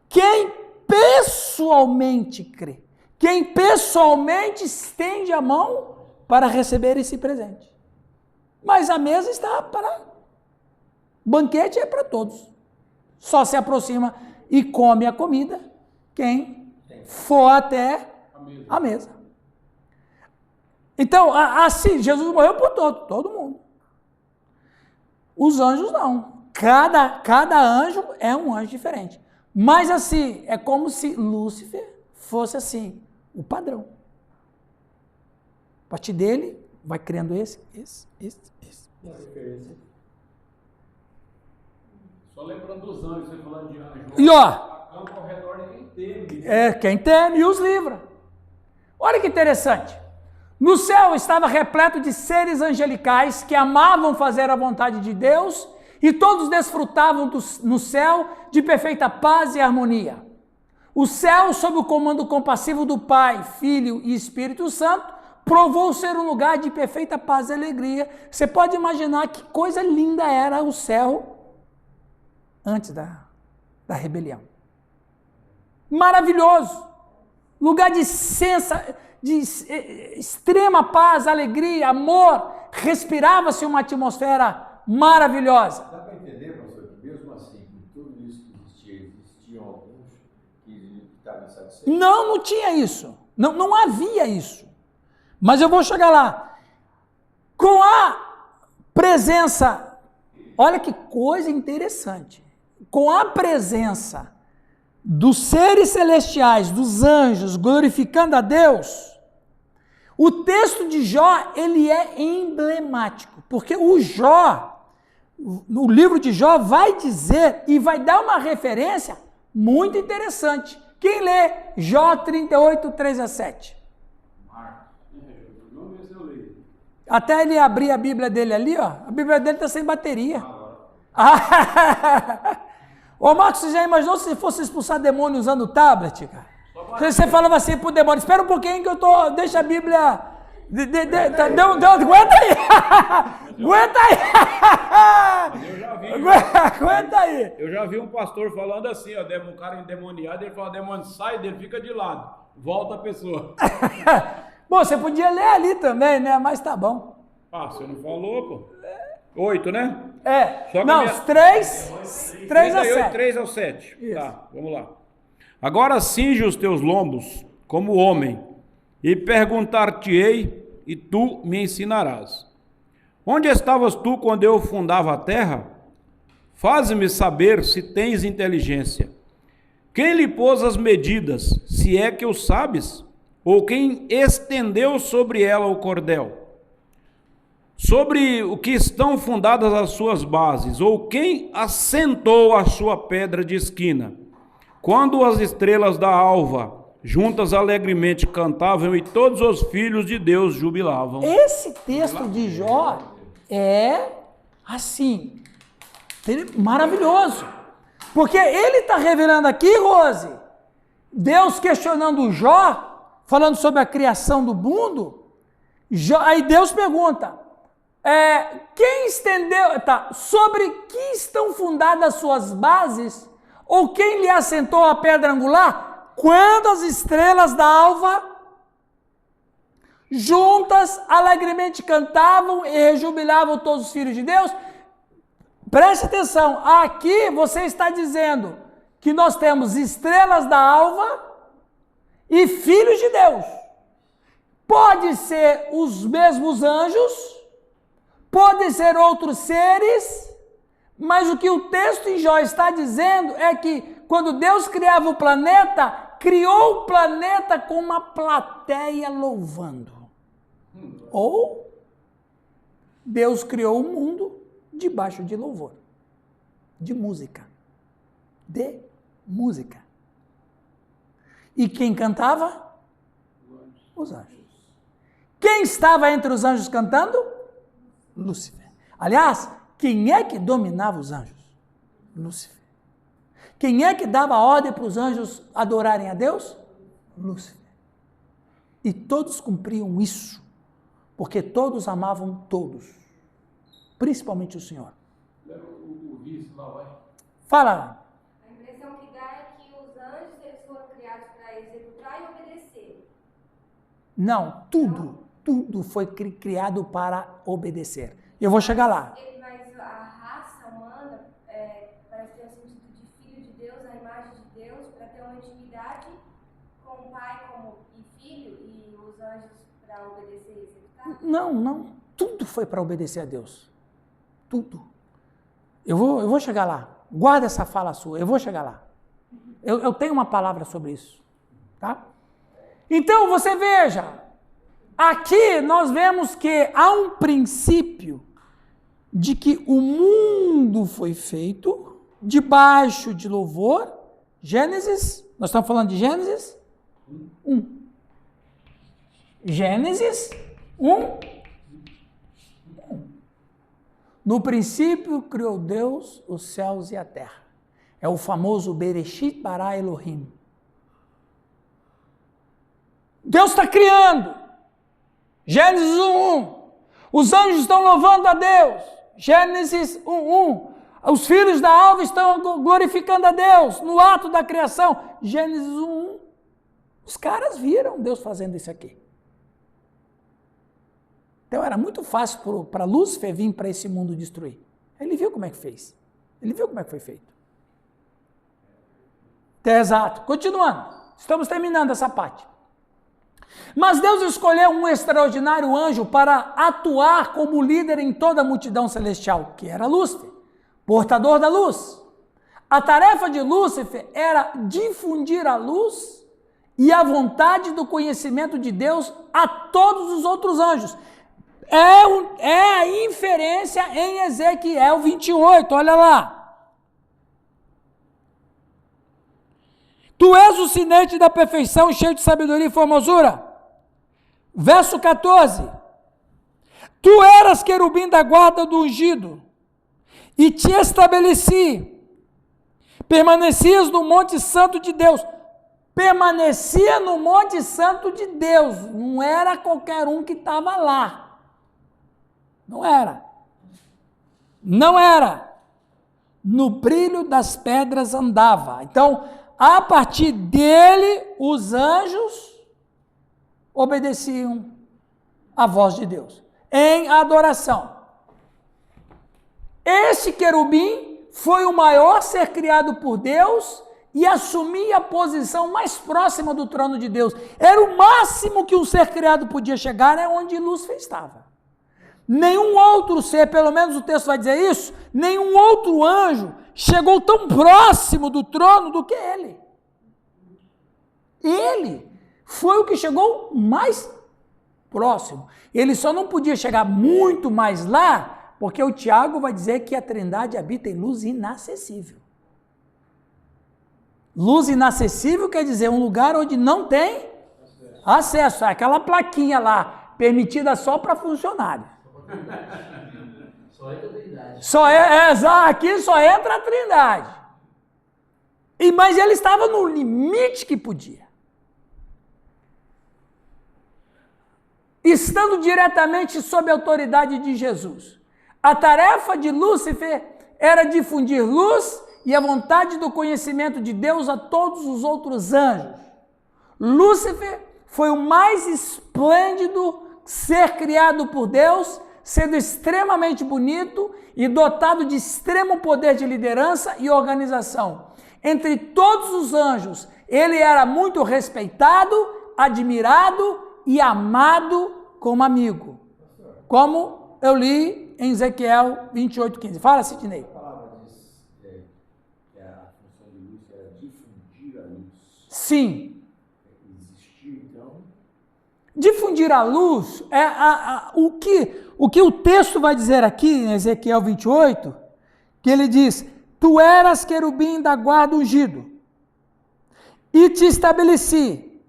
Quem pessoalmente crê. Quem pessoalmente estende a mão para receber esse presente. Mas a mesa está para... Banquete é para todos. Só se aproxima e come a comida quem for até a mesa. Então, assim, Jesus morreu por todo mundo. Os anjos não. Cada anjo é um anjo diferente. Mas assim, é como se Lúcifer fosse assim, o padrão. A partir dele, vai criando esse. Só lembrando dos anjos, você falando de anjo. E ó, Acampa ao redor de quem teme. quem teme e os livra. Olha que interessante. No céu estava repleto de seres angelicais que amavam fazer a vontade de Deus e todos desfrutavam no céu de perfeita paz e harmonia. O céu, sob o comando compassivo do Pai, Filho e Espírito Santo, provou ser um lugar de perfeita paz e alegria. Você pode imaginar que coisa linda era o céu antes da rebelião. Maravilhoso. Lugar de extrema paz, alegria, amor. Respirava-se uma atmosfera maravilhosa. Dá para entender, pastor, que mesmo assim, com tudo isso que existiam alguns que estavam insatisfeitos? Não tinha isso. Não havia isso. Mas eu vou chegar lá. Com a presença, olha que coisa interessante. Com a presença dos seres celestiais, dos anjos, glorificando a Deus, o texto de Jó, ele é emblemático, porque o Jó, no livro de Jó, vai dizer e vai dar uma referência muito interessante. Quem lê Jó 38, 3 a 7? Vamos ver se eu leio. Até ele abrir a Bíblia dele ali, ó, a Bíblia dele está sem bateria. Ô Marcos, você já imaginou se fosse expulsar demônio usando o tablet, cara? Você falava assim pro demônio, espera um pouquinho que eu tô, deixa a Bíblia... Aguenta aí! Aguenta aí! Eu já vi. Aguenta aí! Eu já vi um pastor falando assim, ó, um cara endemoniado, ele fala, demônio, sai dele, fica de lado, volta a pessoa. Bom, você podia ler ali também, né? Mas tá bom. Ah, você não falou, pô? 8, né? É, não, os 3 a 7. 3 ao 7. Isso. Tá, vamos lá. Agora cinge os teus lombos como homem, e perguntar-te-ei, e tu me ensinarás. Onde estavas tu quando eu fundava a terra? Faze-me saber se tens inteligência. Quem lhe pôs as medidas, se é que o sabes? Ou quem estendeu sobre ela o cordel? sobre o que estão fundadas as suas bases, ou quem assentou a sua pedra de esquina. Quando as estrelas da alva juntas alegremente cantavam e todos os filhos de Deus jubilavam. Esse texto de Jó é assim, maravilhoso. Porque ele está revelando aqui, Rose, Deus questionando Jó, falando sobre a criação do mundo. Aí Deus pergunta, quem estendeu, sobre que estão fundadas as suas bases, ou quem lhe assentou a pedra angular? Quando as estrelas da alva juntas alegremente cantavam e rejubilavam todos os filhos de Deus. Preste atenção, aqui você está dizendo que nós temos estrelas da alva e filhos de Deus. Pode ser os mesmos anjos, pode ser outros seres, mas o que o texto em Jó está dizendo é que quando Deus criava o planeta, criou o planeta com uma plateia louvando. Ou Deus criou o mundo debaixo de louvor, de música. E quem cantava? Os anjos. Quem estava entre os anjos cantando? Lúcifer. Aliás, quem é que dominava os anjos? Lúcifer. Quem é que dava ordem para os anjos adorarem a Deus? Lúcifer. E todos cumpriam isso, porque todos amavam todos, principalmente o Senhor. Fala. A impressão que dá é que os anjos eles foram criados para executar e obedecer. Não, tudo foi criado para obedecer. Eu vou chegar lá. Mas a raça humana parece ter o sentido de filho de Deus, a imagem de Deus, para ter uma intimidade com o Pai e filho, e os anjos para obedecer e executar? Não. Tudo foi para obedecer a Deus. Tudo. Eu vou chegar lá. Guarda essa fala sua, eu vou chegar lá. Eu tenho uma palavra sobre isso. Tá? Então, você veja, aqui nós vemos que há um princípio de que o mundo foi feito debaixo de louvor. Gênesis, nós estamos falando de Gênesis 1. Gênesis 1. No princípio criou Deus os céus e a terra. É o famoso Bereshit bara Elohim. Deus está criando. Gênesis 1:1. Os anjos estão louvando a Deus. Gênesis 1:1. Os filhos da alva estão glorificando a Deus no ato da criação. Gênesis 1:1. Os caras viram Deus fazendo isso aqui. Então era muito fácil para Lúcifer vir para esse mundo destruir. Ele viu como é que fez. Ele viu como é que foi feito. Exato. Continuando. Estamos terminando essa parte. Mas Deus escolheu um extraordinário anjo para atuar como líder em toda a multidão celestial, que era Lúcifer, portador da luz. A tarefa de Lúcifer era difundir a luz e a vontade do conhecimento de Deus a todos os outros anjos. É a inferência em Ezequiel 28, olha lá. Tu és o sinete da perfeição, cheio de sabedoria e formosura. Verso 14. Tu eras querubim da guarda do ungido, e te estabeleci. Permanecias no monte santo de Deus. Permanecia no monte santo de Deus. Não era qualquer um que estava lá. Não era. Não era. No brilho das pedras andava. Então, a partir dele, os anjos obedeciam à voz de Deus, em adoração. Esse querubim foi o maior ser criado por Deus e assumia a posição mais próxima do trono de Deus. Era o máximo que um ser criado podia chegar, é onde Lúcifer estava. Nenhum outro ser, pelo menos o texto vai dizer isso, nenhum outro anjo chegou tão próximo do trono do que ele. Ele foi o que chegou mais próximo. Ele só não podia chegar muito mais lá, porque o Tiago vai dizer que a Trindade habita em luz inacessível. Luz inacessível quer dizer um lugar onde não tem acesso. Aquela plaquinha lá, permitida só para funcionário. Só entra a Trindade. Aqui só entra a Trindade. Mas ele estava no limite que podia. Estando diretamente sob a autoridade de Jesus. A tarefa de Lúcifer era difundir luz e a vontade do conhecimento de Deus a todos os outros anjos. Lúcifer foi o mais esplêndido ser criado por Deus, sendo extremamente bonito e dotado de extremo poder de liderança e organização. Entre todos os anjos, ele era muito respeitado, admirado e amado como amigo. Como eu li em Ezequiel 28:15. Fala, Sidney. A palavra diz que a função de luz era difundir a luz. Sim. Existir, então. Difundir a luz é o que o texto vai dizer aqui em Ezequiel 28, que ele diz: tu eras querubim da guarda ungido, e te estabeleci,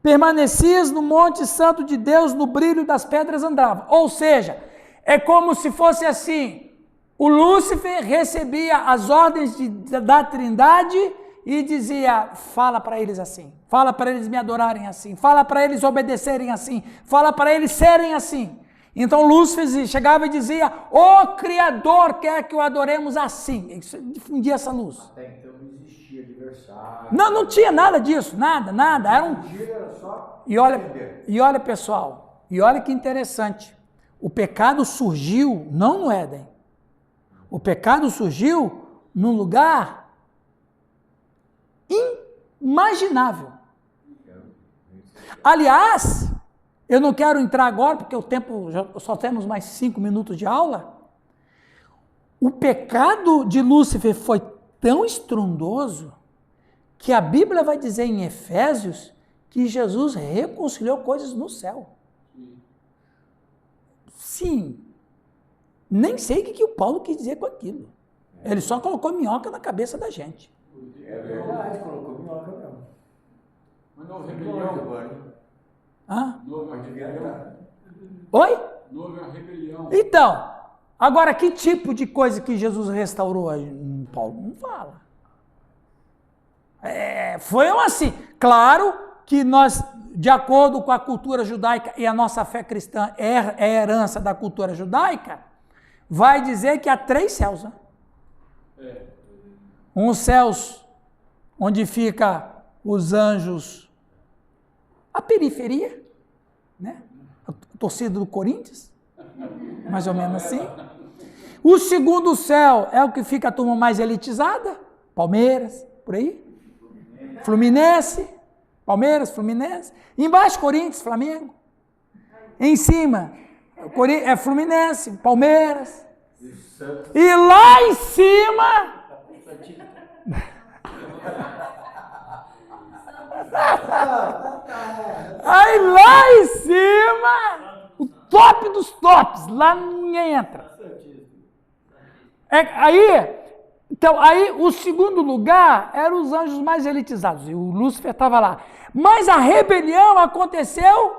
permanecias no monte santo de Deus, no brilho das pedras andava. Ou seja, é como se fosse assim, o Lúcifer recebia as ordens da Trindade e dizia, fala para eles assim, fala para eles me adorarem assim, fala para eles obedecerem assim, fala para eles serem assim. Então Lúcifer chegava e dizia, o Criador quer que o adoremos assim. Ele difundia essa luz. Até então não existia adversário. Não tinha nada disso, nada. Era Era só E olha, pessoal, e olha que interessante. O pecado surgiu não no Éden. O pecado surgiu num lugar inimaginável. Aliás, eu não quero entrar agora, porque o tempo, só temos mais 5 minutos de aula. O pecado de Lúcifer foi tão estrondoso que a Bíblia vai dizer em Efésios que Jesus reconciliou coisas no céu. Sim. Nem sei o que o Paulo quis dizer com aquilo. Ele só colocou minhoca na cabeça da gente. É verdade, colocou minhoca mesmo. Mas não houve rebelião. Hã? Não houve uma rebelião. Oi? Não houve uma rebelião. Então, agora que tipo de coisa que Jesus restaurou aí? Paulo não fala. Foi assim. Claro que nós, de acordo com a cultura judaica e a nossa fé cristã é a herança da cultura judaica, vai dizer que há 3 céus. Né? Um céus onde fica os anjos, a periferia, né? A torcida do Corinthians, mais ou menos assim. O segundo céu é o que fica a turma mais elitizada, Palmeiras, por aí. Fluminense, Palmeiras, Fluminense. Embaixo, Corinthians, Flamengo. Em cima, Fluminense, Palmeiras. E lá em cima... Aí lá em cima, o top dos tops, lá ninguém entra. Então, aí o segundo lugar eram os anjos mais elitizados, e o Lúcifer estava lá. Mas a rebelião aconteceu,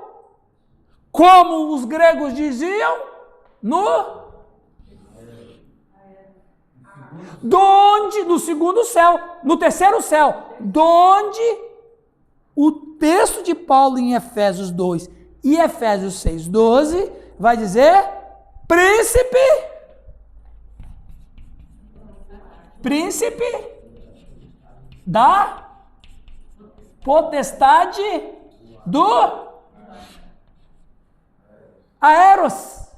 como os gregos diziam, no segundo céu, no terceiro céu, donde o texto de Paulo em Efésios 2 e Efésios 6:12 vai dizer príncipe da potestade do Aeros.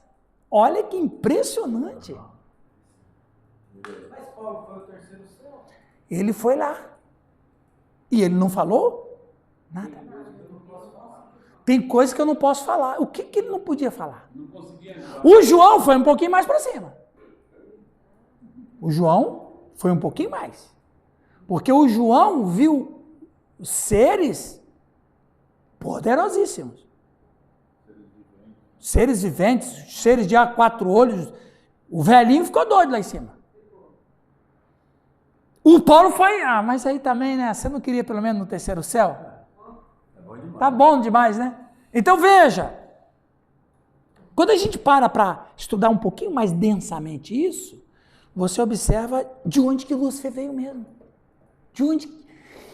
Olha que impressionante. Mas Paulo foi o terceiro céu. Ele foi lá. E ele não falou nada. Tem coisa que eu não posso falar. O que ele não podia falar? Não conseguia entrar. O João foi um pouquinho mais para cima. O João foi um pouquinho mais. Porque o João viu seres poderosíssimos. seres viventes, seres de 4 olhos. O velhinho ficou doido lá em cima. O Paulo foi, mas aí também, né? Você não queria pelo menos no terceiro céu? Tá bom demais, né? Então veja, quando a gente para estudar um pouquinho mais densamente isso, você observa de onde que Lúcifer veio mesmo. De onde?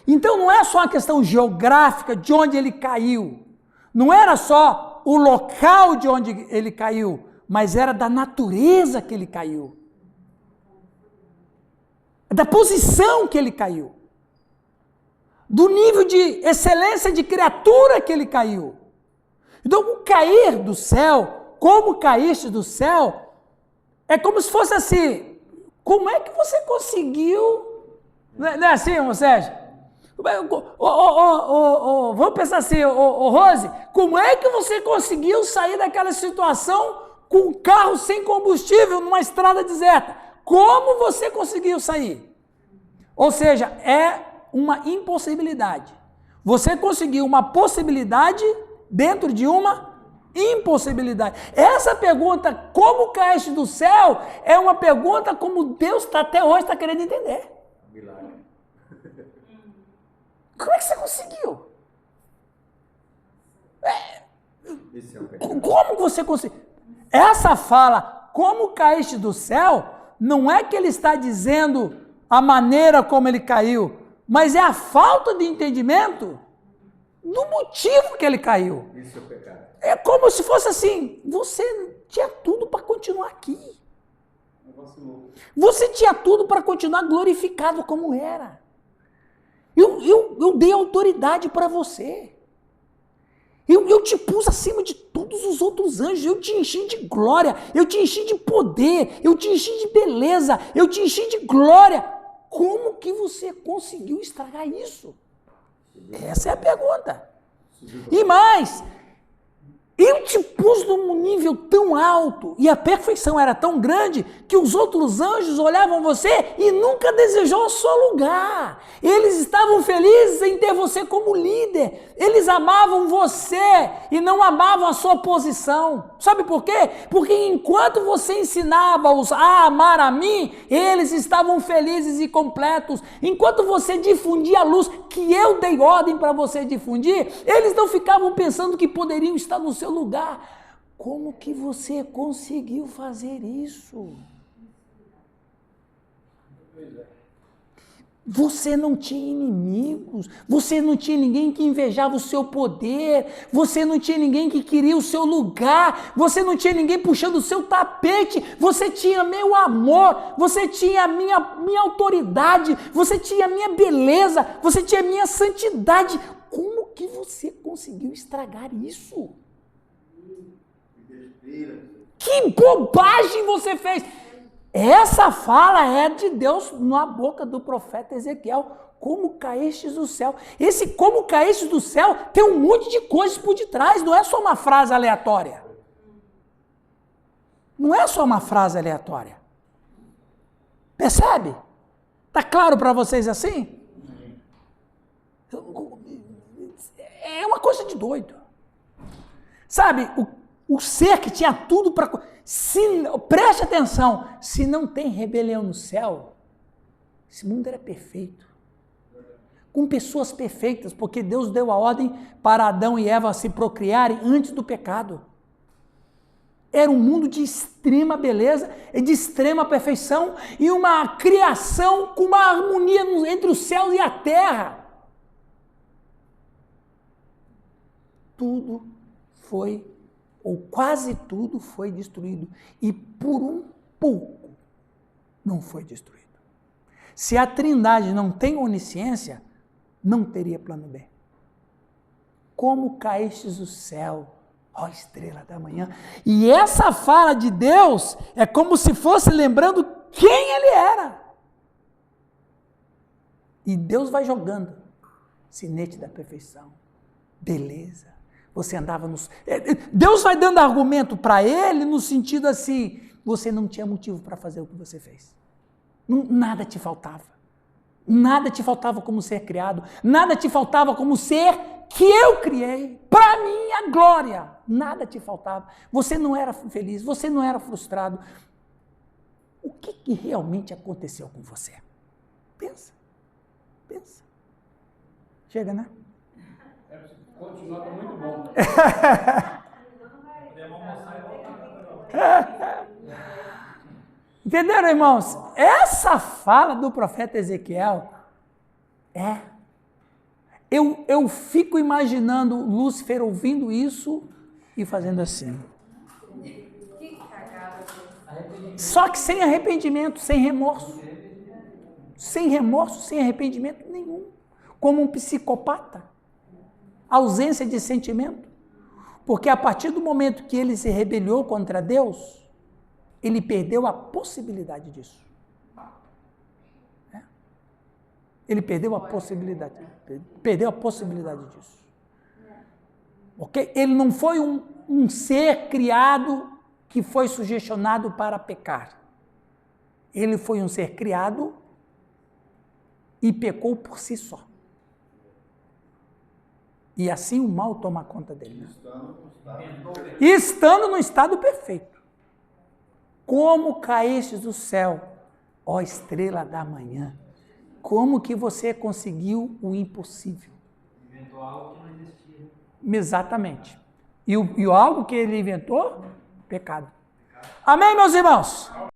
Então não é só uma questão geográfica de onde ele caiu. Não era só o local de onde ele caiu, mas era da natureza que ele caiu. Da posição que ele caiu. Do nível de excelência de criatura que ele caiu. Então o cair do céu, como caíste do céu, é como se fosse assim, como é que você conseguiu, não é assim, irmão Sérgio? Vamos pensar assim, Rose, como é que você conseguiu sair daquela situação com um carro sem combustível numa estrada deserta? Como você conseguiu sair? Ou seja, é uma impossibilidade. Você conseguiu uma possibilidade dentro de uma impossibilidade. Essa pergunta, como caíste do céu, é uma pergunta como Deus até hoje está querendo entender. Milagre. Como é que você conseguiu? Esse é o pecado. Como você conseguiu? Essa fala, como caíste do céu, não é que ele está dizendo a maneira como ele caiu, mas é a falta de entendimento do motivo que ele caiu. Isso é o pecado. É como se fosse assim, você tinha tudo para continuar aqui. Você tinha tudo para continuar glorificado como era. Eu dei autoridade para você. Eu te pus acima de todos os outros anjos, eu te enchi de glória, eu te enchi de poder, eu te enchi de beleza, eu te enchi de glória. Como que você conseguiu estragar isso? Essa é a pergunta. E mais, eu te pus num nível tão alto e a perfeição era tão grande que os outros anjos olhavam você e nunca desejou o seu lugar. Eles estavam felizes em ter você como líder. Eles amavam você e não amavam a sua posição. Sabe por quê? Porque enquanto você ensinava-os a amar a mim, eles estavam felizes e completos. Enquanto você difundia a luz que eu dei ordem para você difundir, eles não ficavam pensando que poderiam estar no seu lugar. Como que você conseguiu fazer isso? Você não tinha inimigos, você não tinha ninguém que invejava o seu poder, você não tinha ninguém que queria o seu lugar, você não tinha ninguém puxando o seu tapete, você tinha meu amor, você tinha a minha autoridade, você tinha a minha beleza, você tinha a minha santidade. Como que você conseguiu estragar isso? Que bobagem você fez! Essa fala é de Deus na boca do profeta Ezequiel. Como caístes do céu. Esse como caístes do céu tem um monte de coisas por detrás, não é só uma frase aleatória. Não é só uma frase aleatória. Percebe? Está claro para vocês assim? É uma coisa de doido. Sabe, o ser que tinha tudo para... Preste atenção, se não tem rebelião no céu, esse mundo era perfeito. Com pessoas perfeitas, porque Deus deu a ordem para Adão e Eva se procriarem antes do pecado. Era um mundo de extrema beleza e de extrema perfeição e uma criação com uma harmonia entre os céus e a terra. Tudo foi, ou quase tudo foi destruído. E por um pouco não foi destruído. Se a Trindade não tem onisciência, não teria plano B. Como caístes do céu, ó estrela da manhã. E essa fala de Deus é como se fosse lembrando quem ele era. E Deus vai jogando sinete da perfeição, beleza. Você andava nos... Deus vai dando argumento para ele no sentido assim, você não tinha motivo para fazer o que você fez. Nada te faltava. Nada te faltava como ser criado. Nada te faltava como ser que eu criei. Para minha glória. Nada te faltava. Você não era feliz. Você não era frustrado. O que realmente aconteceu com você? Pensa. Pensa. Chega, né? Continua, tá muito bom. Entenderam, irmãos? Essa fala do profeta Ezequiel eu fico imaginando Lúcifer ouvindo isso e fazendo assim. Só que sem arrependimento, sem remorso. Sem remorso, sem arrependimento nenhum. Como um psicopata. Ausência de sentimento. Porque a partir do momento que ele se rebelou contra Deus, ele perdeu a possibilidade disso. Ele perdeu a possibilidade. Perdeu a possibilidade disso. Ok? Ele não foi um ser criado que foi sugestionado para pecar. Ele foi um ser criado e pecou por si só. E assim o mal toma conta dele. E estando no estado perfeito. Como caíste do céu, ó estrela da manhã? Como que você conseguiu o impossível? Inventou algo que não existia. Exatamente. E o algo que ele inventou? Pecado. Amém, meus irmãos?